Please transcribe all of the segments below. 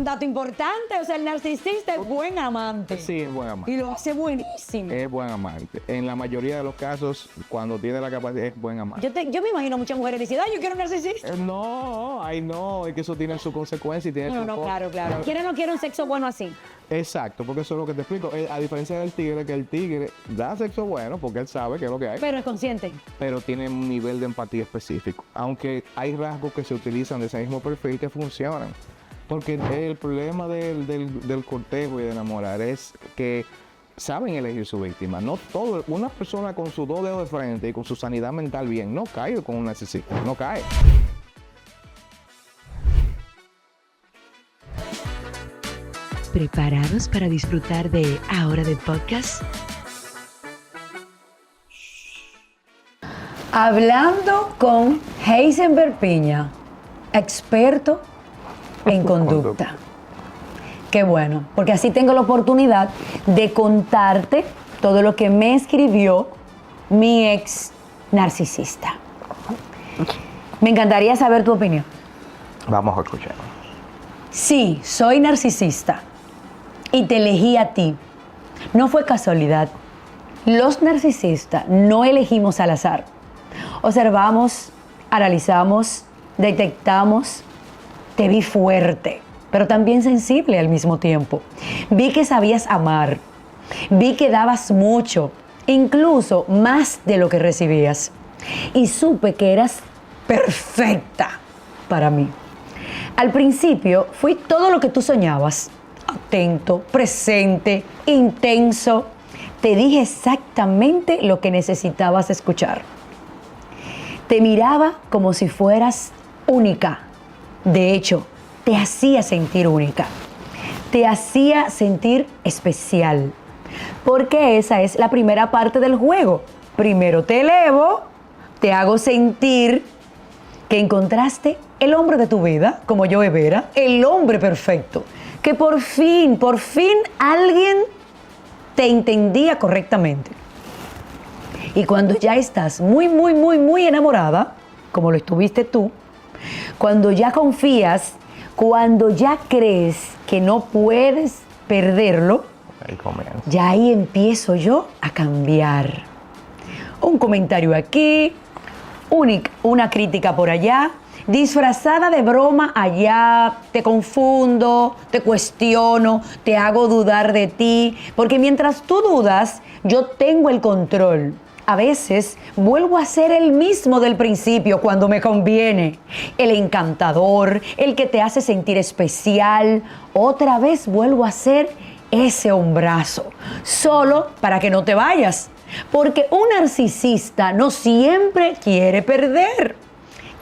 dato importante. O sea, el narcisista es buen amante. Sí, es buen amante. Y lo hace buenísimo. Es buen amante. En la mayoría de los casos, cuando tiene la capacidad, es buen amante. Yo me imagino muchas mujeres diciendo, ay, yo quiero un narcisista. No, es que eso tiene su consecuencia y tiene su No, cosa. claro. ¿Quién no quiere un sexo bueno así? Exacto, porque eso es lo que te explico. A diferencia del tigre, que el tigre da sexo bueno porque él sabe qué es lo que hay, Pero es consciente. pero tiene un nivel de empatía específico. Aunque hay rasgos que se utilizan de ese mismo perfil que funcionan. Porque el problema del cortejo y de enamorar es que saben elegir su víctima. No todo, una persona con sus 2 dedos de frente y con su sanidad mental bien, no cae con un narcisista, no cae. ¿Preparados para disfrutar de Ahora de Podcast? Hablando con Heisenberg Piña, experto en conducta. Qué bueno, porque así tengo la oportunidad de contarte todo lo que me escribió mi ex narcisista. Me encantaría saber tu opinión. Vamos a escuchar. Sí, soy narcisista y te elegí a ti. No fue casualidad. Los narcisistas no elegimos al azar. Observamos, analizamos, detectamos. Te vi fuerte, pero también sensible al mismo tiempo. Vi que sabías amar. Vi que dabas mucho, incluso más de lo que recibías. Y supe que eras perfecta para mí. Al principio fui todo lo que tú soñabas. Atento, presente, intenso. Te dije exactamente lo que necesitabas escuchar. Te miraba como si fueras única. De hecho, te hacía sentir única. Te hacía sentir especial. Porque esa es la primera parte del juego. Primero te elevo, te hago sentir que encontraste el hombre de tu vida, como yo, Vera, el hombre perfecto. Que por fin alguien te entendía correctamente. Y cuando ya estás muy enamorada, como lo estuviste tú, cuando ya confías, cuando ya crees que no puedes perderlo, Ahí comienza. ya ahí empiezo yo a cambiar. Un comentario aquí, una crítica por allá, disfrazada de broma allá, te confundo, te cuestiono, te hago dudar de ti, porque mientras tú dudas, yo tengo el control. A veces vuelvo a ser el mismo del principio cuando me conviene. El encantador, el que te hace sentir especial. Otra vez vuelvo a ser ese hombrazo, solo para que no te vayas. Porque un narcisista no siempre quiere perder.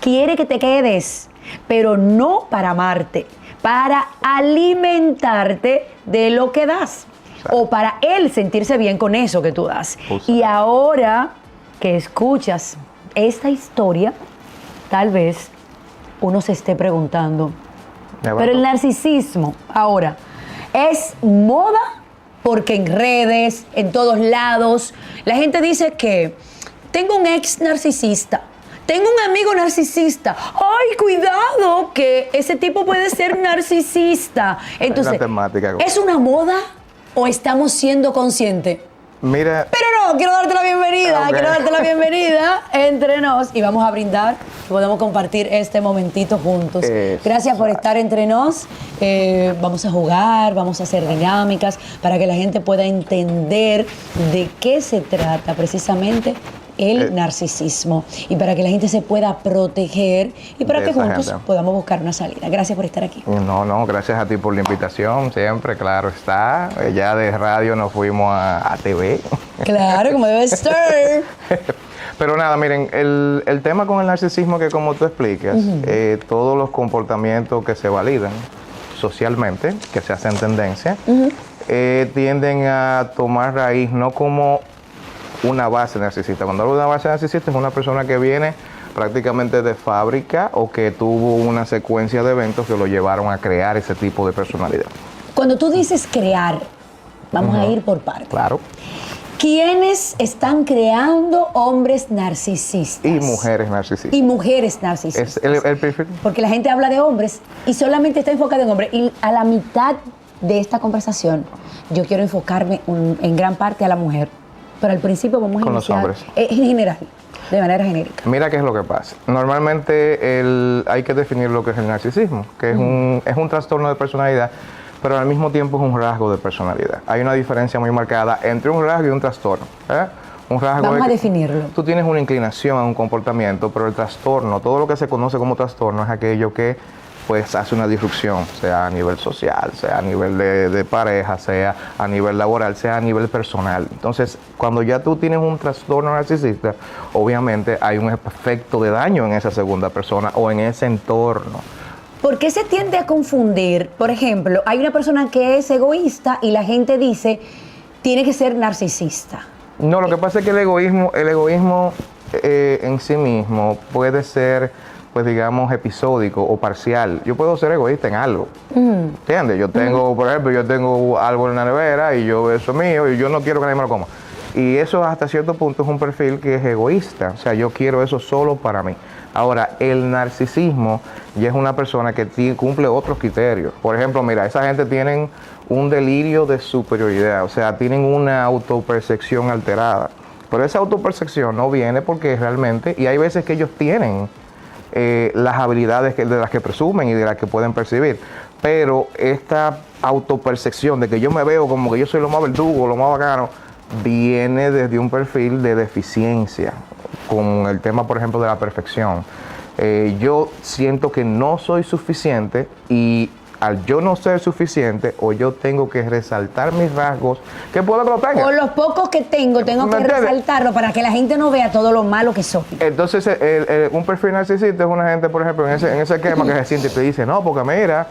Quiere que te quedes, pero no para amarte, para alimentarte de lo que das. O para él sentirse bien con eso que tú das. Y ahora que escuchas esta historia, tal vez uno se esté preguntando, pero el narcisismo ahora es moda, porque en redes, en todos lados, la gente dice que tengo un ex narcisista, tengo un amigo narcisista. ¡Ay, cuidado! Que ese tipo puede ser narcisista. Entonces, ¿es una moda o estamos siendo conscientes? Mira. Pero no, quiero darte la bienvenida, Okay. quiero darte la bienvenida entre nos y vamos a brindar, podemos compartir este momentito juntos. Gracias por estar entre nos. Vamos a jugar, vamos a hacer dinámicas para que la gente pueda entender de qué se trata precisamente el narcisismo y para que la gente se pueda proteger y para que juntos podamos buscar una salida. Gracias por estar aquí. No, gracias a ti por la invitación, siempre, claro está. Ya de radio nos fuimos a TV. Claro, como debe estar. Pero nada, miren, el tema con el narcisismo que como tú explicas, todos los comportamientos que se validan socialmente, que se hacen tendencia, tienden a tomar raíz no como una base narcisista. Cuando hablo de una base narcisista es una persona que viene prácticamente de fábrica o que tuvo una secuencia de eventos que lo llevaron a crear ese tipo de personalidad. Cuando tú dices crear, vamos a ir por partes. Claro. ¿Quiénes están creando hombres narcisistas? Y mujeres narcisistas. Y mujeres narcisistas. Es el perfil. Porque la gente habla de hombres y solamente está enfocada en hombres. Y a la mitad de esta conversación, yo quiero enfocarme en gran parte a la mujer. Pero al principio vamos a Con los iniciar hombres. En general, de manera genérica. Mira qué es lo que pasa. Normalmente hay que definir lo que es el narcisismo, que es un trastorno de personalidad, pero al mismo tiempo es un rasgo de personalidad. Hay una diferencia muy marcada entre un rasgo y un trastorno. Un rasgo Vamos a definirlo. Tú tienes una inclinación a un comportamiento, pero el trastorno, todo lo que se conoce como trastorno es aquello que pues hace una disrupción, sea a nivel social, sea a nivel de pareja, sea a nivel laboral, sea a nivel personal. Entonces, cuando ya tú tienes un trastorno narcisista, obviamente hay un efecto de daño en esa segunda persona o en ese entorno. ¿Por qué se tiende a confundir? Por ejemplo, hay una persona que es egoísta y la gente dice, tiene que ser narcisista. No, lo que pasa es que el egoísmo en sí mismo puede ser, pues digamos, episódico o parcial. Yo puedo ser egoísta en algo, ¿entiendes? Yo tengo, por ejemplo, yo tengo algo en la nevera y eso es mío y yo no quiero que nadie me lo coma. Y eso hasta cierto punto es un perfil que es egoísta, o sea, yo quiero eso solo para mí. Ahora, el narcisismo ya es una persona que cumple otros criterios. Por ejemplo, mira, esa gente tienen un delirio de superioridad, o sea, tienen una autopercepción alterada. Pero esa autopercepción no viene porque realmente, y hay veces que ellos tienen las habilidades de las que presumen y de las que pueden percibir, pero esta autopercepción de que yo me veo como que yo soy lo más verdugo, lo más bacano, viene desde un perfil de deficiencia, con el tema, por ejemplo, de la perfección. Yo siento que no soy suficiente y al yo no ser suficiente, o yo tengo que resaltar mis rasgos, que puedo que lo tenga. O los pocos que tengo que resaltarlo para que la gente no vea todo lo malo que soy. Entonces, un perfil narcisista es una gente, por ejemplo, en ese esquema que se siente y te dice, no, porque mira,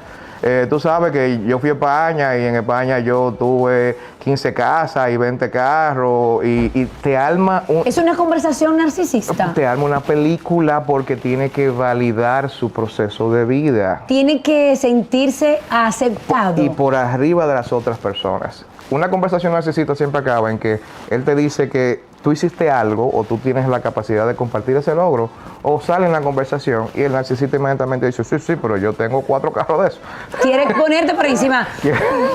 tú sabes que yo fui a España y en España yo tuve 15 casas y 20 carros y te arma ¿Es una conversación narcisista? Te arma una película porque tiene que validar su proceso de vida. Tiene que sentirse aceptado. Y por arriba de las otras personas. Una conversación narcisista siempre acaba en que él te dice que tú hiciste algo o tú tienes la capacidad de compartir ese logro, o sale en la conversación y el narcisista inmediatamente dice, sí, pero yo tengo 4 carros de eso. Quiere ponerte por encima.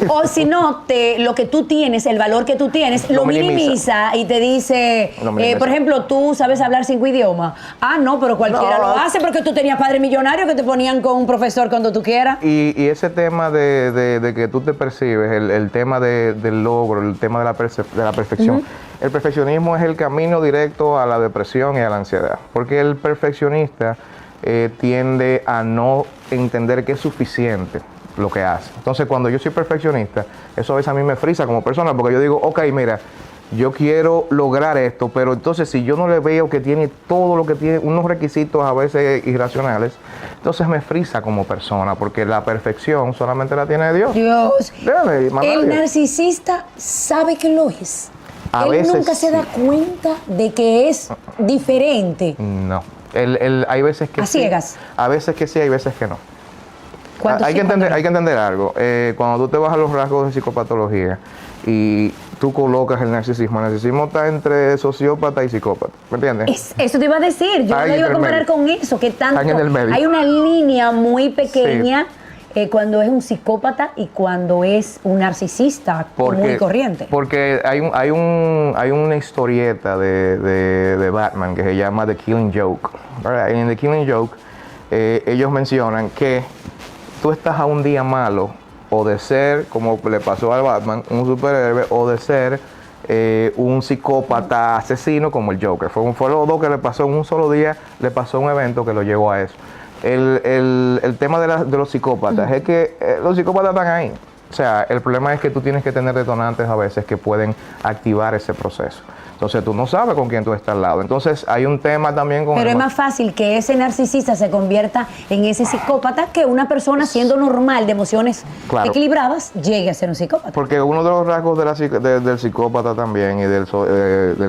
O si no, lo que tú tienes, el valor que tú tienes, lo minimiza y te dice, por ejemplo, tú sabes hablar 5 idiomas. Ah, no, pero cualquiera lo hace porque tú tenías padres millonarios que te ponían con un profesor cuando tú quieras. Y ese tema de que tú te percibes, el tema del logro, el tema de la perfección. El perfeccionismo es el camino directo a la depresión y a la ansiedad, porque el perfeccionista tiende a no entender que es suficiente lo que hace. Entonces, cuando yo soy perfeccionista, eso a veces a mí me frisa como persona, porque yo digo, ok, mira, yo quiero lograr esto, pero entonces si yo no le veo que tiene todo lo que tiene, unos requisitos a veces irracionales, entonces me frisa como persona, porque la perfección solamente la tiene Dios. El narcisista sabe que lo es. Él nunca se da cuenta de que es diferente. No. Hay veces que ¿A ciegas? Sí, a veces que sí, hay veces que no. Hay que entender algo. Cuando tú te vas a los rasgos de psicopatología y tú colocas el narcisismo está entre sociópata y psicópata. ¿Me entiendes? Eso te iba a decir. Yo lo iba a comparar con eso. Que tanto en el medio. Hay una línea muy pequeña. Sí. Cuando es un psicópata y cuando es un narcisista muy corriente. Porque hay una historieta de Batman que se llama The Killing Joke. ¿Verdad? En The Killing Joke ellos mencionan que tú estás a un día malo o de ser, como le pasó al Batman, un superhéroe, o de ser un psicópata asesino como el Joker. Fue los dos que le pasó en un solo día, le pasó un evento que lo llevó a eso. El tema de los psicópatas es que los psicópatas están ahí. O sea, el problema es que tú tienes que tener detonantes a veces que pueden activar ese proceso. Entonces tú no sabes con quién tú estás al lado. Entonces hay un tema también con... Pero es más fácil que ese narcisista se convierta en ese psicópata que una persona siendo normal, de emociones equilibradas, llegue a ser un psicópata. Porque uno de los rasgos del psicópata también y del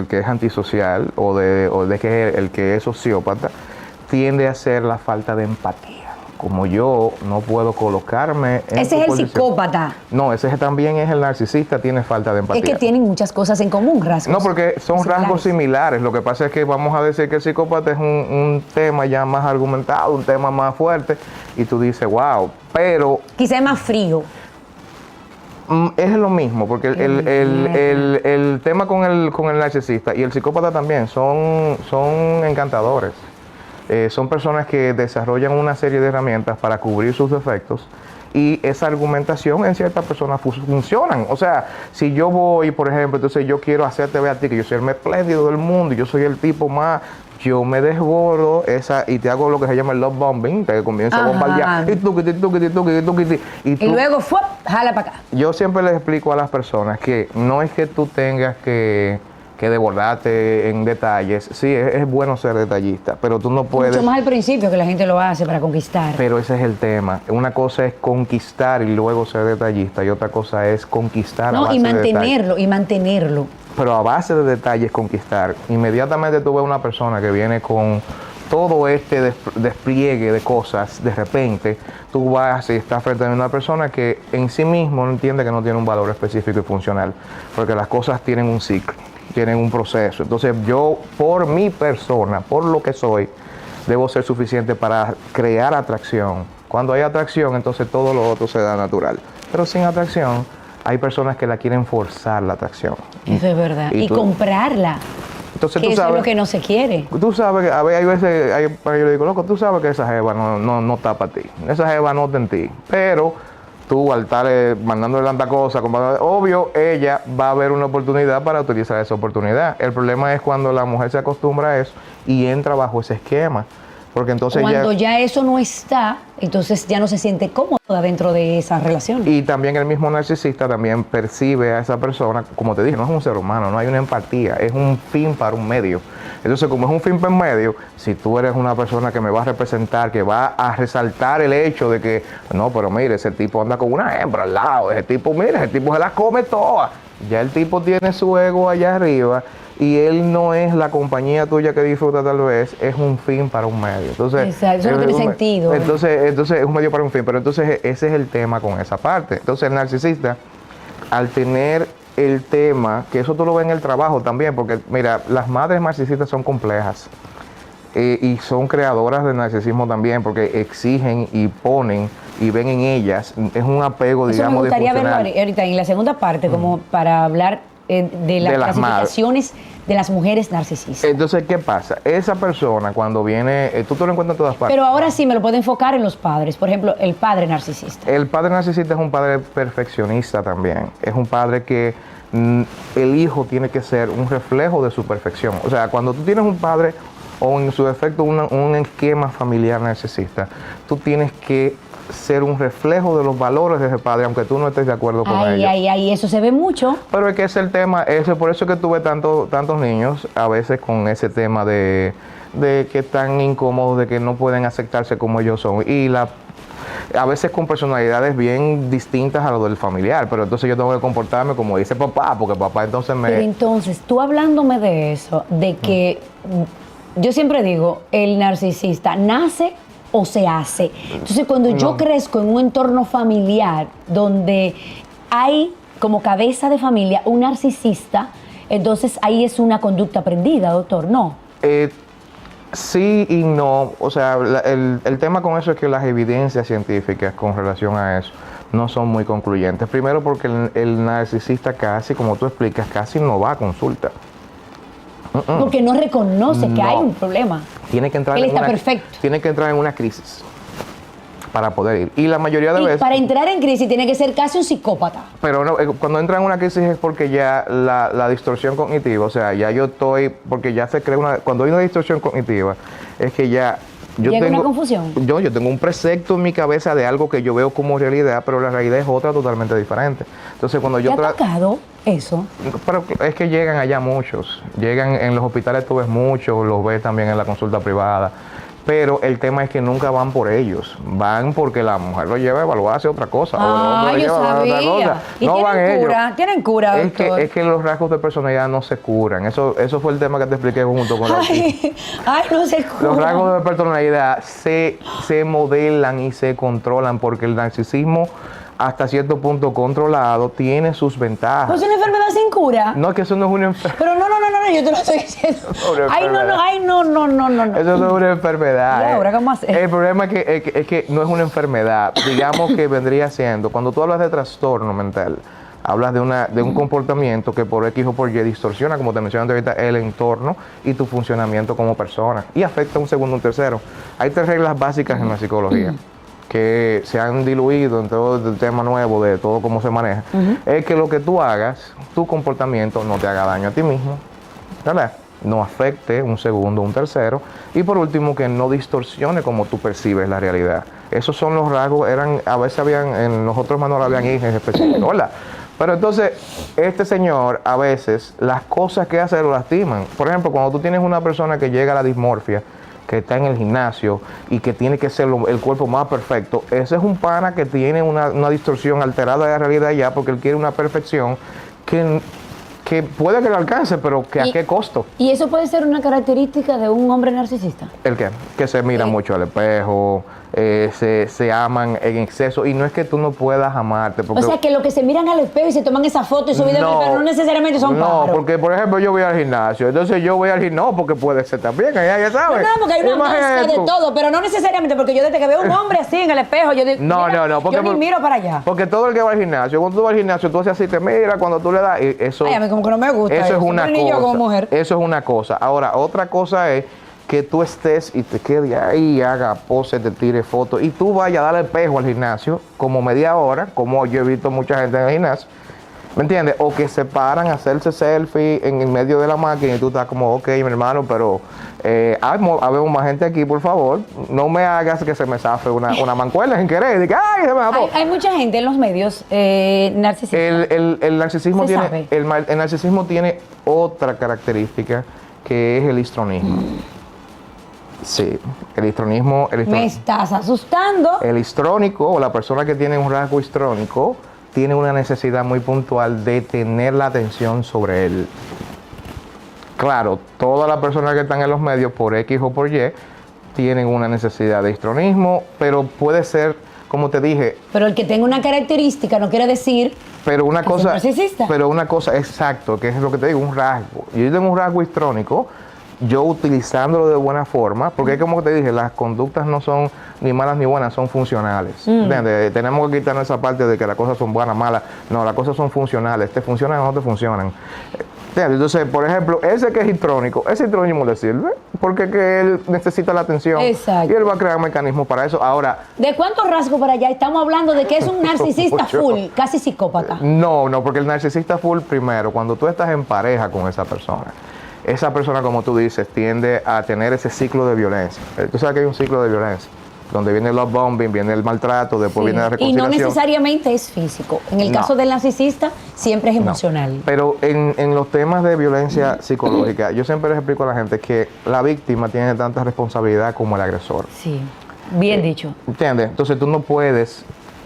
que es antisocial o de que el que es sociópata tiende a ser la falta de empatía. como yo no puedo colocarme en Ese tu es el posición. psicópata. No, ese también es el narcisista, tiene falta de empatía. Es que tienen muchas cosas en común, rasgos. No, porque son rasgos similares. Lo que pasa es que vamos a decir que el psicópata es un tema ya más argumentado, un tema más fuerte, y tú dices, wow, pero Quizá es más frío. es lo mismo, porque el tema con el narcisista y el psicópata también son encantadores. Son personas que desarrollan una serie de herramientas para cubrir sus defectos y esa argumentación en ciertas personas funcionan. O sea, si yo voy, por ejemplo, entonces yo quiero hacerte ver a ti que yo soy el más espléndido del mundo y yo soy el tipo más... Yo me desbordo y te hago lo que se llama el love bombing, te comienzo a bombardear Y luego, ¡fuap! Jala para acá. Yo siempre les explico a las personas que no es que tú tengas que desbordarte en detalles. Sí, es bueno ser detallista, pero tú no puedes... Mucho más al principio que la gente lo hace para conquistar. Pero ese es el tema. Una cosa es conquistar y luego ser detallista y otra cosa es conquistar a base y de detalles. mantenerlo. Pero a base de detalles conquistar. Inmediatamente tú ves una persona que viene con todo este despliegue de cosas, de repente tú vas y estás frente a una persona que en sí mismo no entiende que no tiene un valor específico y funcional, porque las cosas tienen un ciclo, tienen un proceso. Entonces yo, por mi persona, por lo que soy, debo ser suficiente para crear atracción. Cuando hay atracción, entonces todo lo otro se da natural. Pero sin atracción, hay personas que la quieren forzar la atracción. Eso es verdad. Y comprarla. Entonces, que tú eso sabes, es lo que no se quiere. Tú sabes que hay veces, yo le digo, loco, tú sabes que esa jeva no está para ti. Esa jeva no está en ti. Pero tú al estar mandándole tanta cosa, obvio, ella va a ver una oportunidad para utilizar esa oportunidad. El problema es cuando la mujer se acostumbra a eso y entra bajo ese esquema. Porque entonces cuando ya eso no está, entonces ya no se siente cómoda dentro de esa relación. Y también el mismo narcisista también percibe a esa persona, como te dije, no es un ser humano, no hay una empatía, es un fin para un medio. Entonces, como es un fin para un medio, si tú eres una persona que me va a representar, que va a resaltar el hecho de que, no, pero mire, ese tipo anda con una hembra al lado, ese tipo, mire, ese tipo se las come todas. Ya el tipo tiene su ego allá arriba y él no es la compañía tuya que disfruta tal vez, es un fin para un medio. Entonces, exacto, eso no tiene sentido. Entonces es un medio para un fin, pero entonces ese es el tema con esa parte. Entonces el narcisista, al tener el tema, que eso tú lo ves en el trabajo también, porque mira, las madres narcisistas son complejas y son creadoras del narcisismo también, porque exigen y ponen y ven en ellas, es un apego, eso digamos, me gustaría verlo disfuncional. ahorita en la segunda parte, como para hablar de las clasificaciones de las mujeres narcisistas. Entonces, ¿qué pasa? Esa persona cuando viene, tú te lo encuentras en todas partes. Pero ahora sí me lo puedo enfocar en los padres. Por ejemplo, el padre narcisista. El padre narcisista es un padre perfeccionista también. Es un padre que el hijo tiene que ser un reflejo de su perfección. O sea, cuando tú tienes un padre o en su defecto un esquema familiar narcisista, tú tienes que ser un reflejo de los valores de ese padre, aunque tú no estés de acuerdo con ellos. Ay, eso se ve mucho. Pero es que ese es el tema, por eso que tuve tantos niños a veces con ese tema de que están incómodos, de que no pueden aceptarse como ellos son. Y a veces con personalidades bien distintas a lo del familiar, pero entonces yo tengo que comportarme como dice papá, porque papá entonces me... Pero entonces, tú hablándome de eso, de que yo siempre digo, el narcisista nace o se hace. Entonces, cuando yo crezco en un entorno familiar donde hay como cabeza de familia un narcisista, entonces ahí es una conducta aprendida, doctor, ¿no? Sí y no. O sea, el tema con eso es que las evidencias científicas con relación a eso no son muy concluyentes. Primero porque el narcisista casi, como tú explicas, casi no va a consulta. Porque no reconoce que hay un problema. Tiene que entrar Él está perfecto. Tiene que entrar en una crisis para poder ir. Y la mayoría de veces... Para entrar en crisis tiene que ser casi un psicópata. Pero no, cuando entra en una crisis es porque ya la distorsión cognitiva, o sea, ya yo estoy... Porque ya se crea cuando hay una distorsión cognitiva, es que ya... ¿Llega una confusión? Yo tengo un precepto en mi cabeza de algo que yo veo como realidad, pero la realidad es otra totalmente diferente. Entonces, cuando yo... ¿Te ha tocado eso? Pero es que llegan allá muchos. Llegan en los hospitales, tú ves muchos, los ves también en la consulta privada. Pero el tema es que nunca van por ellos, van porque la mujer lo lleva a evaluarse otra cosa. O el hombre lo yo lleva a evaluar otra sabía. cosa. ¿Y No van tienen ellos. cura? ¿Tienen cura, doctor? Es que los rasgos de personalidad no se curan. Eso fue el tema que te expliqué junto con la Ay, no se cura. Los rasgos de personalidad se modelan y se controlan porque el narcisismo, hasta cierto punto controlado, tiene sus ventajas. ¿No es una enfermedad sin cura? No, que eso no es una enfermedad. Pero no, yo te lo estoy diciendo. No. Eso no es una enfermedad. ¿Y ahora cómo hacer? El problema es que no es una enfermedad. Digamos que vendría siendo, cuando tú hablas de trastorno mental, hablas de un comportamiento que por X o por Y distorsiona, como te mencioné ahorita, el entorno y tu funcionamiento como persona. Y afecta a un segundo, un tercero. Hay 3 reglas básicas en la psicología que se han diluido en todo el tema nuevo de todo cómo se maneja. Es que lo que tú hagas, tu comportamiento no te haga daño a ti mismo, ¿verdad? No afecte un segundo, un tercero. Y por último, que no distorsione como tú percibes la realidad. Esos son los rasgos, a veces en los otros manuales habían ejes específicos, ¿verdad? Pero entonces, este señor, a veces, las cosas que hace lo lastiman. Por ejemplo, cuando tú tienes una persona que llega a la dismorfia, que está en el gimnasio y que tiene que ser el cuerpo más perfecto, ese es un pana que tiene una distorsión alterada de la realidad ya, porque él quiere una perfección que puede que lo alcance, pero que a qué costo. ¿Y eso puede ser una característica de un hombre narcisista? ¿El qué? Que se mira mucho al espejo, se aman en exceso, y no es que tú no puedas amarte. Porque, o sea, que lo que se miran al espejo y se toman esa foto y su video, pero no necesariamente son pájaros. No, porque por ejemplo yo voy al gimnasio, entonces yo voy al gimnasio, porque puede ser también, ya sabes. No, porque hay una mezcla de todo, pero no necesariamente, porque yo desde que veo un hombre así en el espejo, yo digo, no, porque yo ni miro para allá. Porque todo el que va al gimnasio, cuando tú vas al gimnasio, tú haces así, te mira, cuando tú le das, eso... Ay, a mí como que no me gusta. Eso es una ni yo como cosa. mujer. Eso es una cosa. Ahora, otra cosa es que tú estés y te quedes ahí, haga pose, te tire fotos, y tú vayas a darle espejo al gimnasio, como media hora, como yo he visto mucha gente en el gimnasio, ¿me entiendes? O que se paran a hacerse selfie en el medio de la máquina y tú estás como, ok, mi hermano, pero habemos más gente aquí, por favor, no me hagas que se me zafe una mancuerna sin querer. Diga, ay, se me zafó. Hay mucha gente en los medios narcisistas. El narcisismo ¿Se tiene, sabe? el narcisismo tiene otra característica, que es el histrionismo. Sí, el histrionismo. Me estás asustando. El histrónico, o la persona que tiene un rasgo histrónico, tiene una necesidad muy puntual de tener la atención sobre él. Claro, todas las personas que están en los medios, por X o por Y, tienen una necesidad de histrionismo, pero puede ser, como te dije... Pero el que tenga una característica no quiere decir pero una que cosa, sea narcisista. Pero una cosa, exacto, que es lo que te digo, un rasgo. Yo tengo un rasgo histrónico, yo utilizándolo de buena forma, porque como te dije, las conductas no son ni malas ni buenas, son funcionales. ¿Entiendes? Tenemos que quitarnos esa parte de que las cosas son buenas, malas. No, las cosas son funcionales. ¿Te funcionan o no te funcionan? ¿Entiendes? Entonces, por ejemplo, ese que es histrónico, ese histrónico le sirve porque que él necesita la atención. Exacto. Y él va a crear mecanismos para eso. Ahora... ¿De cuántos rasgos para allá estamos hablando de que es un narcisista full, casi psicópata? No, porque el narcisista full, primero, cuando tú estás en pareja con esa persona, como tú dices, tiende a tener ese ciclo de violencia. Tú sabes que hay un ciclo de violencia, donde viene el love bombing, viene el maltrato, después viene la reconciliación. Y no necesariamente es físico. En el caso del narcisista, siempre es emocional. No. Pero en los temas de violencia psicológica, yo siempre les explico a la gente que la víctima tiene tanta responsabilidad como el agresor. Sí, bien dicho. ¿Entiendes? Entonces tú no puedes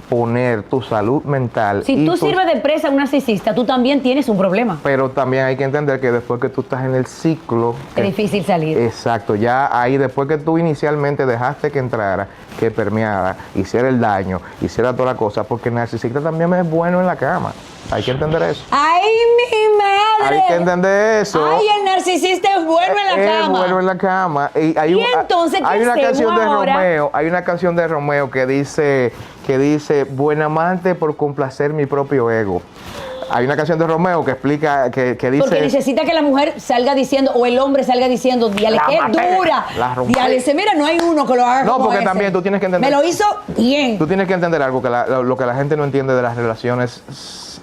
poner tu salud mental. Si tú sirves de presa a un narcisista, tú también tienes un problema. Pero también hay que entender que después que tú estás en el ciclo... Es difícil salir. Exacto. Ya ahí, después que tú inicialmente dejaste que entrara, que permeara, hiciera el daño, hiciera toda la cosa, porque el narcisista también es bueno en la cama. Hay que entender eso. ¡Ay, mi madre! Hay que entender eso. ¡Ay, el narcisista es bueno en la cama! Es bueno en la cama. Y entonces, ¿qué hay una hacemos canción de ahora? Romeo, hay una canción de Romeo que dice, buen amante por complacer mi propio ego. Hay una canción de Romeo que explica, que dice... Porque necesita que la mujer salga diciendo, o el hombre salga diciendo, diale, La qué maté, dura. la rompí. Diale, mira, no hay uno que lo haga No, como porque ese. también tú tienes que entender... Me lo hizo bien. Tú tienes que entender algo, que lo que la gente no entiende de las relaciones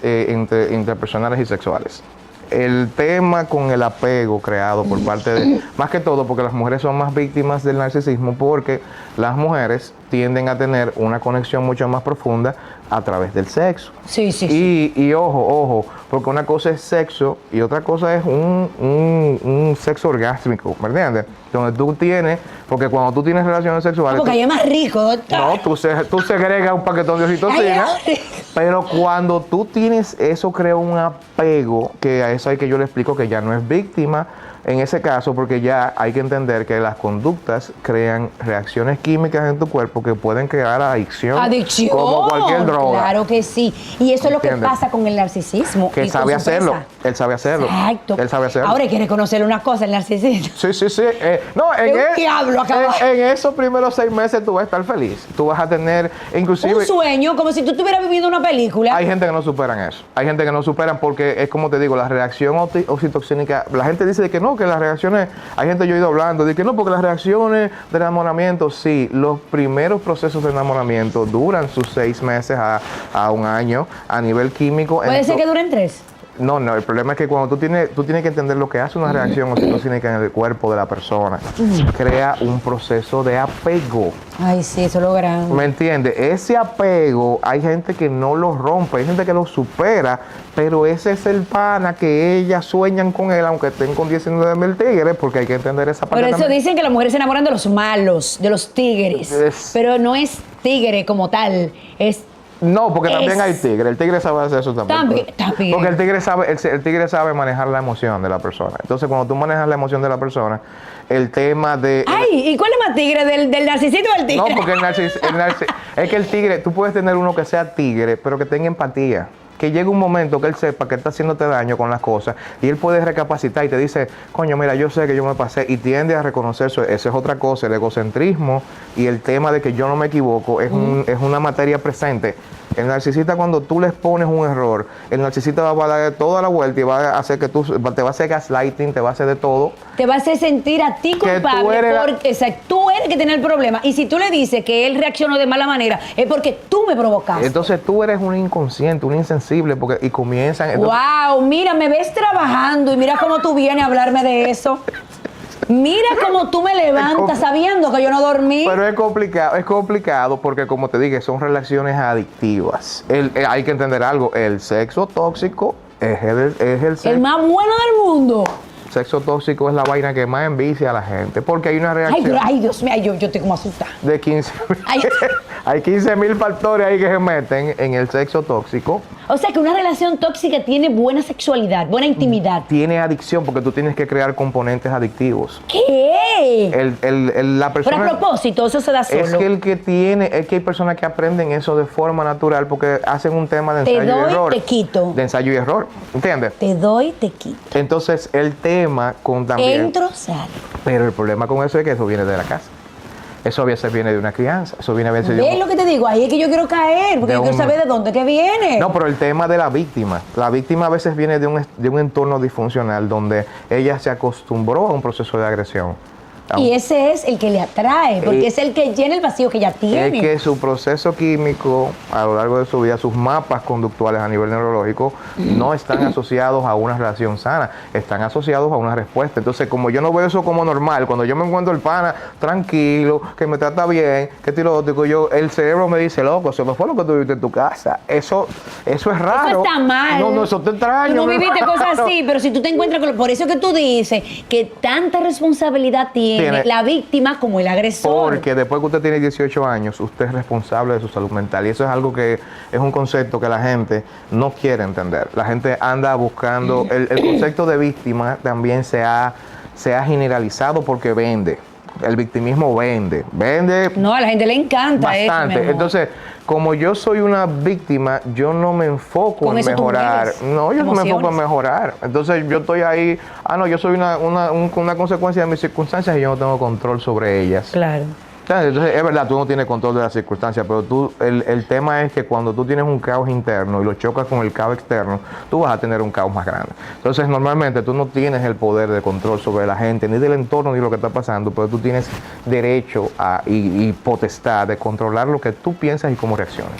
interpersonales y sexuales. El tema con el apego creado por parte de... Más que todo porque las mujeres son más víctimas del narcisismo, porque las mujeres tienden a tener una conexión mucho más profunda a través del sexo. Sí. Y ojo, porque una cosa es sexo y otra cosa es un sexo orgásmico, ¿me entiendes? Donde tú tienes Porque cuando tú tienes relaciones sexuales... Porque ahí es más rico, doctor. No, tú segregas un paquetón de oxitocina, pero cuando tú tienes eso, crea un apego, que a eso hay que yo le explico que ya no es víctima en ese caso, porque ya hay que entender que las conductas crean reacciones químicas en tu cuerpo que pueden crear adicción. Adicción. Como cualquier droga. Claro que sí. Y eso es lo que ¿Entiendes? pasa con el narcisismo. Que y sabe con su hacerlo. presa. Él sabe hacerlo. Exacto. Él sabe hacerlo. Ahora hay que reconocerle una cosa, el narcisismo. Sí. No, Es un diablo acabado. en esos primeros 6 meses tú vas a estar feliz. Tú vas a tener, inclusive... Un sueño, como si tú estuvieras viviendo una película. Hay gente que no superan eso. Hay gente que no superan porque es como te digo, la reacción oxitoxínica, la gente dice de que no, que las reacciones, hay gente yo he ido hablando de que no, porque las reacciones de enamoramiento, sí, los primeros procesos de enamoramiento duran sus 6 meses a 1 año a nivel químico. Puede ser que duren 3. No, el problema es que cuando tú tienes que entender lo que hace una reacción oxitocínica en el cuerpo de la persona, crea un proceso de apego. Ay, sí, eso lo grande. ¿Me entiendes? Ese apego, hay gente que no lo rompe, hay gente que lo supera, pero ese es el pana que ellas sueñan con él, aunque estén con 19,000 tigres, porque hay que entender esa parte. Por eso también. dicen que las mujeres se enamoran de los malos, de los tigres. Pero no es tigre como tal, es... No, porque también hay tigre. El tigre sabe hacer eso también. También. Porque el tigre sabe manejar la emoción de la persona. Entonces, cuando tú manejas la emoción de la persona, el tema de... Ay, ¿y cuál es más tigre? ¿Del narcisista o del tigre? No, porque es que el tigre, tú puedes tener uno que sea tigre, pero que tenga empatía. Que llegue un momento que él sepa que está haciéndote daño con las cosas y él puede recapacitar y te dice, coño, mira, yo sé que yo me pasé, y tiende a reconocer eso. Esa es otra cosa, el egocentrismo y el tema de que yo no me equivoco es una materia presente. El narcisista, cuando tú les pones un error, el narcisista va a dar toda la vuelta y va a hacer que te va a hacer gaslighting, te va a hacer de todo. Te va a hacer sentir a ti Que culpable porque tú eres el que tiene el problema. Y si tú le dices que él reaccionó de mala manera, es porque tú me provocaste. Entonces tú eres un inconsciente, un insensible, y comienzan... Entonces, wow, mira, me ves trabajando y mira cómo tú vienes a hablarme de eso. Mira cómo tú me levantas sabiendo que yo no dormí. Pero es complicado porque, como te dije, son relaciones adictivas. Hay que entender algo, el sexo tóxico es el sexo. El más bueno del mundo. Sexo tóxico es la vaina que más envicia a la gente, porque hay una reacción Ay, Dios mío, yo estoy como asustada. de 15 Ay. hay 15,000 factores ahí que se meten en el sexo tóxico. O sea que una relación tóxica tiene buena sexualidad, buena intimidad. Tiene adicción porque tú tienes que crear componentes adictivos. ¿Qué? La persona... Pero a propósito, eso se da solo. Es que hay personas que aprenden eso de forma natural porque hacen un tema de Te ensayo y doy, error. te quito. De ensayo y error, ¿entiendes? Te doy, te quito. Entonces, el tema con también... Entro, salgo. Pero el problema con eso es que eso viene de la casa. Eso a veces viene de una crianza. Eso viene a veces de ¿Ves lo que te digo? Ahí es que yo quiero caer, porque yo quiero saber de dónde que viene. No, pero el tema de la víctima. La víctima a veces viene de un entorno disfuncional donde ella se acostumbró a un proceso de agresión. Y ese es el que le atrae, porque es el que llena el vacío que ya tiene. Es que su proceso químico a lo largo de su vida, sus mapas conductuales a nivel neurológico no están asociados a una relación sana, están asociados a una respuesta. Entonces, como yo no veo eso como normal, cuando yo me encuentro el pana tranquilo, que me trata bien, que tiro otro, el cerebro me dice, loco, eso no fue lo que tú viviste en tu casa. Eso es raro. Eso está mal. No, eso te extraño. Tú no mi viviste hermano. cosas así, pero si tú te encuentras con... Por eso que tú dices que tanta responsabilidad tiene la víctima como el agresor. Porque después que usted tiene 18 años, usted es responsable de su salud mental. Y eso es algo que es un concepto que la gente no quiere entender. La gente anda buscando... El concepto de víctima también se ha generalizado porque vende. El victimismo vende. No, a la gente le encanta bastante. eso, mi amor. Entonces, como yo soy una víctima, yo no me enfoco Con en eso tú mejorar. eres. No, yo no me enfoco en Emociones. mejorar. Entonces, yo estoy ahí, yo soy una consecuencia de mis circunstancias y yo no tengo control sobre ellas. Claro. Entonces, es verdad, tú no tienes control de las circunstancias, pero el tema es que cuando tú tienes un caos interno y lo chocas con el caos externo, tú vas a tener un caos más grande. Entonces, normalmente tú no tienes el poder de control sobre la gente, ni del entorno, ni lo que está pasando, pero tú tienes derecho y potestad de controlar lo que tú piensas y cómo reaccionas.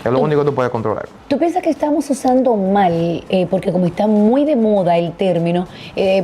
Es lo único que tú puedes controlar. ¿Tú piensas que estamos usando mal, porque como está muy de moda el término,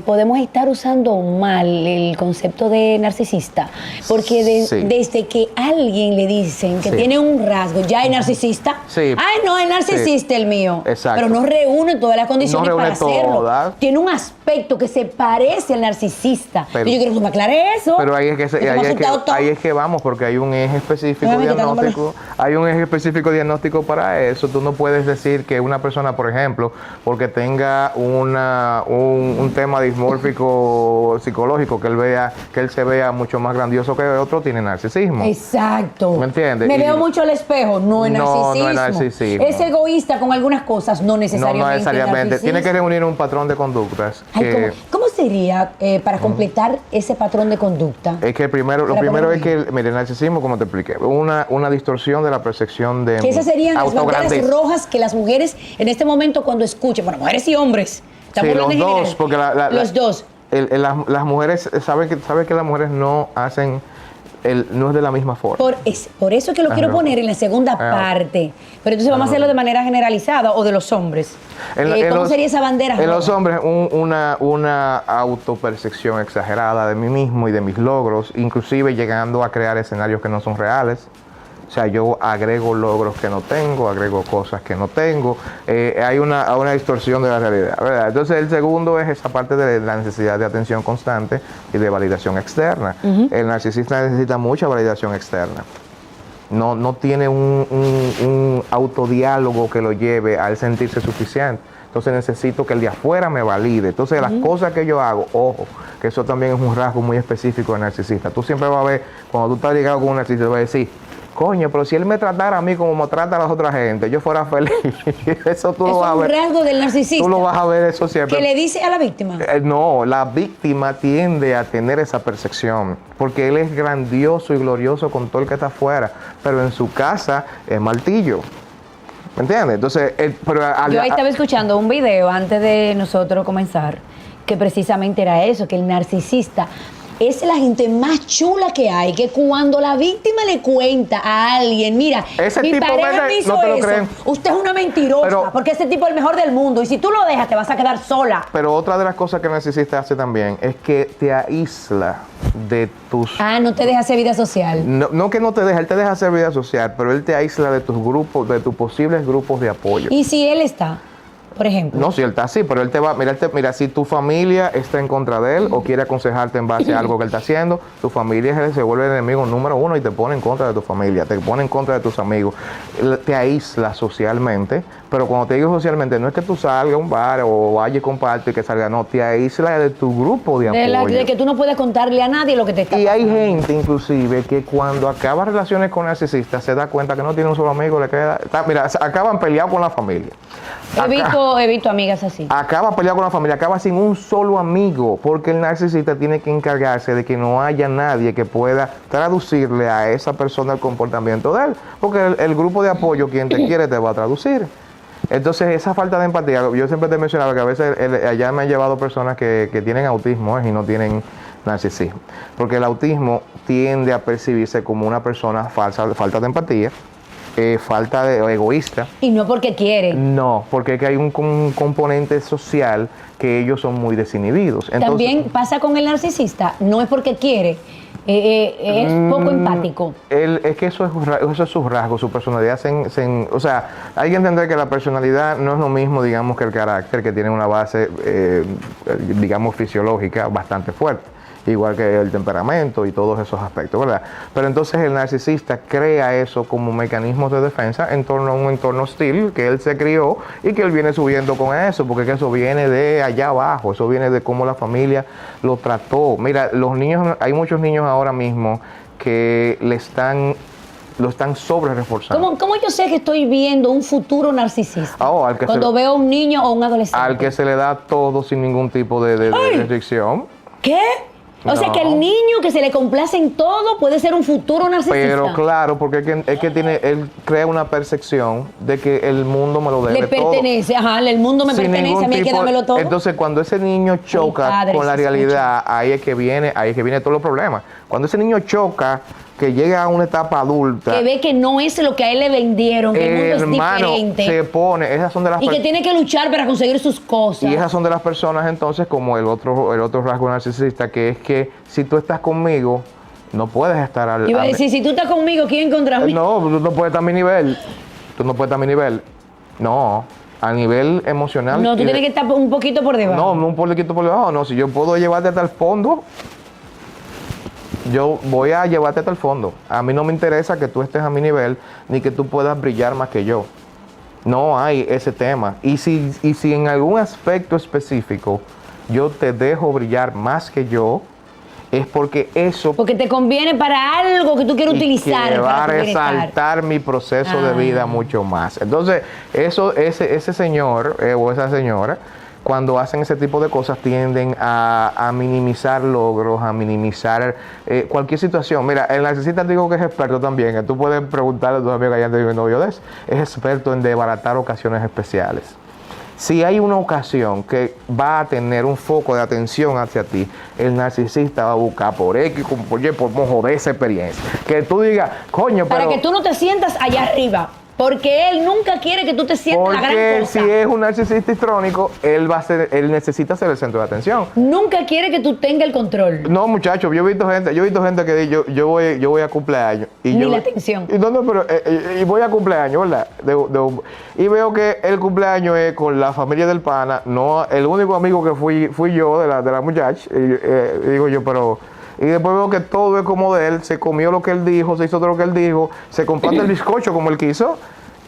podemos estar usando mal el concepto de narcisista? Porque Sí. desde que a alguien le dicen que Sí. tiene un rasgo, ya es narcisista. Sí. Ay, no, es narcisista Sí. el mío. Exacto. Pero no reúne todas las condiciones No para reúne hacerlo. todas. Tiene un aspecto que se parece al narcisista. Pero- y yo quiero que tú me aclares eso. Pero ahí es que, Estamos asustados todos. ahí es que vamos, porque hay un eje específico Déjame quitarme diagnóstico. Hay un eje específico diagnóstico para eso. Tú no puedes decir que una persona, por ejemplo, porque tenga un tema dismórfico psicológico, que él se vea mucho más grandioso que el otro, tiene narcisismo. Exacto. ¿Me entiendes? Me Y- veo mucho al espejo, no es No, narcisismo. no es narcisismo. Es egoísta con algunas cosas, no No, necesariamente. no necesariamente. Tiene que narcisismo. reunir un patrón de conductas. Ay, que, ¿cómo sería para completar ese patrón de conducta? es que lo Para primero poner es que, mire, el narcisismo, como te expliqué, una distorsión de la percepción de Que esas serían las banderas autograndez. rojas que las mujeres en este momento cuando escuchen, bueno, mujeres y hombres. Estamos Sí, los hablando en dos, general. porque los dos. las mujeres, sabe que las mujeres no hacen, no es de la misma forma. Por eso es que lo quiero Ajá. poner en la segunda Ajá. parte. Pero entonces vamos a hacerlo de manera generalizada o de los hombres. ¿Cómo sería esa bandera En roja? los hombres, una autopercepción exagerada de mí mismo y de mis logros, inclusive llegando a crear escenarios que no son reales. O sea, yo agrego logros que no tengo, agrego cosas que no tengo. Hay una distorsión de la realidad, ¿verdad? Entonces, el segundo es esa parte de la necesidad de atención constante y de validación externa. El narcisista necesita mucha validación externa. No tiene un autodiálogo que lo lleve a él sentirse suficiente. Entonces necesito que el de afuera me valide. Entonces las cosas que yo hago, ojo, que eso también es un rasgo muy específico del narcisista. Tú siempre vas a ver, cuando tú estás ligado con un narcisista, vas a decir, coño, pero si él me tratara a mí como me trata a las otras gente, yo fuera feliz. Eso tú lo vas a Es un ver. rasgo del narcisista. Tú lo vas a ver eso siempre. Que le dice a la víctima. No, la víctima tiende a tener esa percepción, porque él es grandioso y glorioso con todo el que está afuera, pero en su casa es martillo. ¿Me entiendes? Entonces, Yo ahí estaba escuchando un video antes de nosotros comenzar, que precisamente era eso, que el narcisista es la gente más chula que hay, que cuando la víctima le cuenta a alguien, mira, Ese mi tipo, pareja ¿verdad? me hizo No te lo eso, creen. usted es una mentirosa, Pero- porque ese tipo es el mejor del mundo, y si tú lo dejas te vas a quedar sola. Pero otra de las cosas que el narcisista hace también es que te aísla de tus... Ah, no te deja hacer vida social. No que no te deja, él te deja hacer vida social, pero él te aísla de tus grupos, de tus posibles grupos de apoyo. Y si él está, por ejemplo. No, si él está así, pero él te va, mira, si tu familia está en contra de él o quiere aconsejarte en base a algo que él está haciendo, tu familia se vuelve el enemigo número uno y te pone en contra de tu familia, te pone en contra de tus amigos, te aísla socialmente, pero cuando te digo socialmente, no es que tú salgas a un bar o vayas y compartes y que salga, no, te aísla de tu grupo de apoyo. De que tú no puedes contarle a nadie lo que te está Y hay pasando. gente, inclusive, que cuando acaba relaciones con narcisistas se da cuenta que no tiene un solo amigo, le queda... Mira, acaban peleados con la familia. He visto amigas así. Acaba peleado con la familia, acaba sin un solo amigo, porque el narcisista tiene que encargarse de que no haya nadie que pueda traducirle a esa persona el comportamiento de él, porque el grupo de apoyo, quien te quiere, te va a traducir. Entonces, esa falta de empatía, yo siempre te mencionaba que a veces allá me han llevado personas que tienen autismo y no tienen narcisismo, porque el autismo tiende a percibirse como una persona falta de empatía, falta de egoísta. Y no porque quiere. No, porque es que hay un componente social que ellos son muy desinhibidos. Entonces, También pasa con el narcisista, no es porque quiere, es poco empático. es que eso es su rasgo, su personalidad. O sea, hay que entender que la personalidad no es lo mismo, digamos, que el carácter, que tiene una base, digamos, fisiológica bastante fuerte. Igual que el temperamento y todos esos aspectos, ¿verdad? Pero entonces el narcisista crea eso como mecanismos de defensa en torno a un entorno hostil que él se crió y que él viene subiendo con eso, porque eso viene de allá abajo, eso viene de cómo la familia lo trató. Mira, los niños, hay muchos niños ahora mismo que lo están sobre reforzando. ¿Cómo yo sé que estoy viendo un futuro narcisista? Al que Cuando veo a un niño o un adolescente. Al que se le da todo sin ningún tipo de restricción. ¿Qué? O sea No. que el niño que se le complace en todo puede ser un futuro narcisista. Pero claro, porque él crea una percepción de que el mundo me lo debe Le todo. pertenece, ajá, el mundo me Sin pertenece, ningún a mí hay que tipo- dármelo todo. Entonces, cuando ese niño choca padre, con la se realidad, ahí es que viene todos los problemas. Cuando ese niño choca, que llega a una etapa adulta, Que ve que no es lo que a él le vendieron, que el mundo es hermano, diferente. se pone, esas son de las Y que tiene que luchar para conseguir sus cosas. y esas son de las personas entonces como el otro rasgo narcisista, que es que si tú estás conmigo, no puedes estar al... Iba a decir, si tú estás conmigo, ¿quién contra mí? No, tú no puedes estar a mi nivel. Tú no puedes estar a mi nivel. No, a nivel emocional. No, tú tienes que estar un poquito por debajo. No, un poquito por debajo. No, si yo puedo llevarte hasta el fondo, yo voy a llevarte hasta el fondo. A mí no me interesa que tú estés a mi nivel, ni que tú puedas brillar más que yo. No hay ese tema. Y si en algún aspecto específico yo te dejo brillar más que yo, es porque eso... Porque te conviene para algo que tú quieres utilizar. que va a para tu bienestar. resaltar mi proceso de vida mucho más. Entonces, ese señor o esa señora, cuando hacen ese tipo de cosas, tienden a minimizar logros, a minimizar cualquier situación. Mira, el narcisista digo que es experto también. Que tú puedes preguntarle a tus amigos allá en novio de eso. Es experto en desbaratar ocasiones especiales. Si hay una ocasión que va a tener un foco de atención hacia ti, el narcisista va a buscar por X, por Y, por mojo de esa experiencia. Que tú digas, coño, pero... Para que tú no te sientas allá arriba. Porque él nunca quiere que tú te sientas la gran porque cosa. si es un narcisista histrónico, él necesita ser el centro de atención. Nunca quiere que tú tengas el control. No, muchachos, yo he visto gente que dice, yo voy a cumpleaños. Y Ni yo, la atención. Y pero y voy a cumpleaños, ¿verdad? Y veo que el cumpleaños es con la familia del pana, no, el único amigo que fui yo de la muchacha. Y digo yo, pero... Y después veo que todo es como de él, se comió lo que él dijo, se hizo todo lo que él dijo, se comparte el bizcocho como él quiso,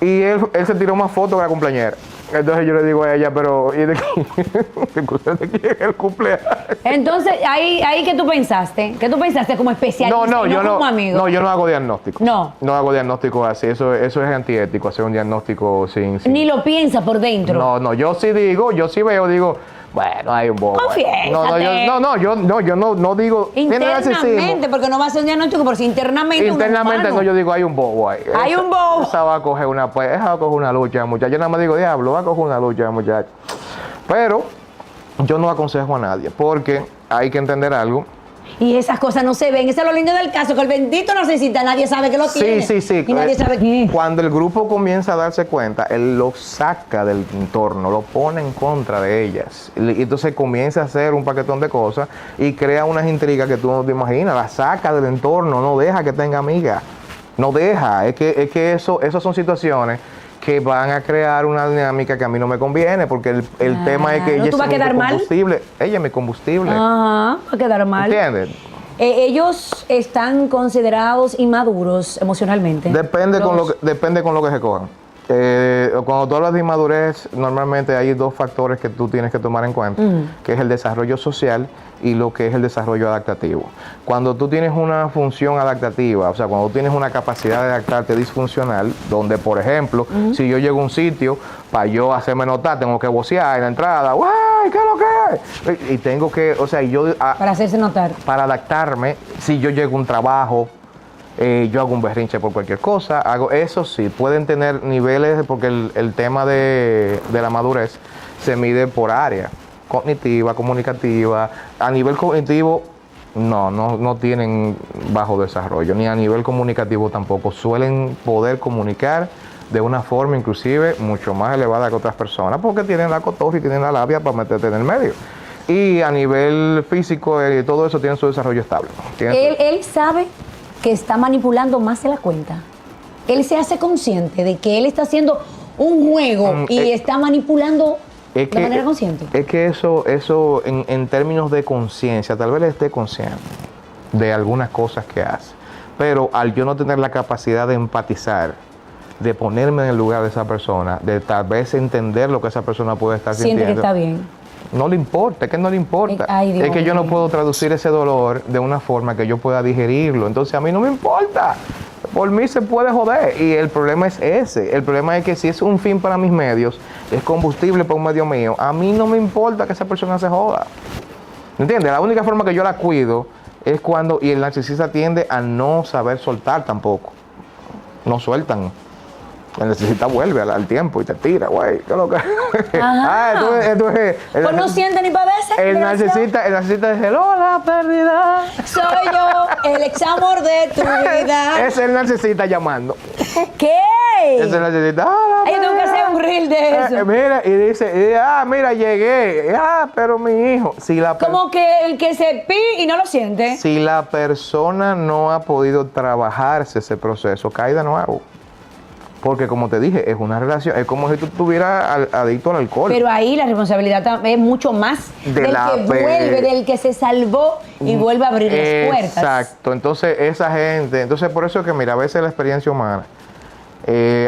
y él se tiró más fotos que la cumpleañera. Entonces yo le digo a ella, pero ¿y de quién es el cumpleaños? Entonces, ahí ¿qué tú pensaste? ¿Qué tú pensaste como especialista y no como amigo? No, yo no hago diagnóstico. No. No hago diagnóstico así, eso es antiético, hacer un diagnóstico sin... Ni lo piensas por dentro. No, yo sí veo, bueno, hay un bobo. Confiésate. Yo no digo... tiene narcisismo. Internamente, porque no va a ser un diagnóstico, por si internamente No, yo digo, hay un bobo ahí. Hay un bobo. Esa va a coger una lucha, muchacho. Yo nada más digo, diablo, va a coger una lucha, muchacho. Pero yo no aconsejo a nadie, porque hay que entender algo. Y esas cosas no se ven. Eso es lo lindo del caso, que el bendito narcisista nadie sabe que lo tiene. Sí. Y nadie sabe qué. Cuando el grupo comienza a darse cuenta, él lo saca del entorno, lo pone en contra de ellas. Y entonces comienza a hacer un paquetón de cosas y crea unas intrigas que tú no te imaginas. La saca del entorno, no deja que tenga amigas. No deja. Es que eso son situaciones que van a crear una dinámica que a mí no me conviene, porque el tema es que ¿no ella tú vas a quedar mal? combustible. Ella es mi combustible. Ajá, va a quedar mal. ¿Entiendes? Ellos están considerados inmaduros emocionalmente. Depende con lo que se cojan. Cuando tú hablas de inmadurez, normalmente hay dos factores que tú tienes que tomar en cuenta, que es el desarrollo social y lo que es el desarrollo adaptativo. Cuando tú tienes una función adaptativa, o sea, cuando tú tienes una capacidad de adaptarte disfuncional, donde, por ejemplo, si yo llego a un sitio, para yo hacerme notar, tengo que vocear en la entrada, ¡guay! ¿Qué es lo que es? Y tengo que, o sea, para hacerse notar. Para adaptarme, si yo llego a un trabajo, yo hago un berrinche por cualquier cosa, eso sí, pueden tener niveles, porque el tema de la madurez se mide por área, cognitiva, comunicativa. A nivel cognitivo, no tienen bajo desarrollo, ni a nivel comunicativo tampoco. Suelen poder comunicar de una forma inclusive mucho más elevada que otras personas, porque tienen la cotorra y tienen la labia para meterte en el medio. Y a nivel físico, todo eso tiene su desarrollo estable. Él sabe que está manipulando más de la cuenta. Él se hace consciente de que él está haciendo un juego y está manipulando de manera consciente. Es que eso en términos de conciencia, tal vez esté consciente de algunas cosas que hace, pero al yo no tener la capacidad de empatizar, de ponerme en el lugar de esa persona, de tal vez entender lo que esa persona puede estar sintiendo. Siente que está bien. No le importa, es que no le importa. Ay, Dios es que yo no mío. puedo traducir ese dolor de una forma que yo pueda digerirlo. Entonces a mí no me importa. Por mí se puede joder. Y el problema es ese. El problema es que si es un fin para mis medios, es combustible para un medio mío, a mí no me importa que esa persona se joda. ¿Entiendes? La única forma que yo la cuido es cuando, y el narcisista tiende a no saber soltar tampoco. No sueltan. El narcisista vuelve al tiempo y te tira, güey. ¿Qué es lo que? Ajá. Pues no siente ni padece. El narcisista dice, hola, perdida. Soy yo, el examor de tu vida. Es el narcisista llamando. ¿Qué? Es el narcisista, hola, Ay, yo tengo que hacer un reel de eso. mira, y dice, mira, llegué. Pero mi hijo. Como que el que se pi y no lo siente. Si la persona no ha podido trabajarse ese proceso, cae de nuevo. Porque como te dije, es una relación, es como si tú estuvieras adicto al alcohol. Pero ahí la responsabilidad es mucho más del que vuelve, del que se salvó y vuelve a abrir las puertas. Exacto, entonces esa gente, por eso es que mira, a veces la experiencia humana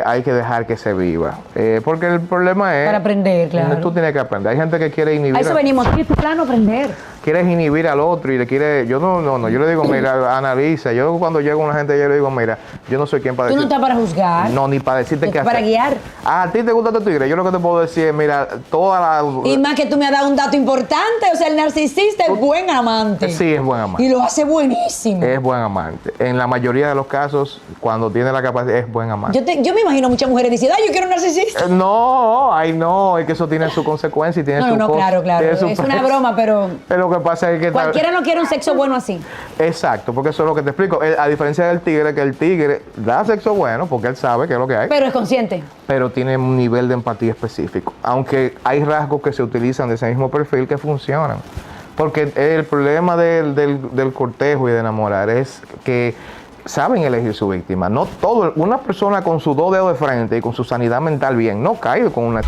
hay que dejar que se viva. Porque el problema es... Para aprender, claro. Tú tienes que aprender. Hay gente que quiere inhibir... A eso venimos, aquí plano aprender. Quieres inhibir al otro y le quiere... Yo no, yo le digo, mira, analiza. Yo cuando llego a una gente, yo le digo, mira, yo no soy quien para Tú no decir... estás para juzgar. No, ni para decirte qué hacer. Para guiar. A ti te gusta tu tigre. Yo lo que te puedo decir es, mira, toda la... Y más que tú me has dado un dato importante, o sea, el narcisista es buen amante. Sí, es buen amante. Y lo hace buenísimo. Es buen amante. En la mayoría de los casos, cuando tiene la capacidad, es buen amante. Yo me imagino muchas mujeres diciendo, ay, yo quiero un narcisista. No, es que eso tiene su consecuencia y tiene su No, claro. Es una broma, pero lo que pasa es que... cualquiera no quiere un sexo bueno así. Exacto, porque eso es lo que te explico. A diferencia del tigre, que el tigre da sexo bueno porque él sabe qué es lo que hay. Pero es consciente. Pero tiene un nivel de empatía específico. Aunque hay rasgos que se utilizan de ese mismo perfil que funcionan. Porque el problema del cortejo y de enamorar es que saben elegir su víctima. No todo, una persona con sus 2 dedos de frente y con su sanidad mental bien, no cae con una...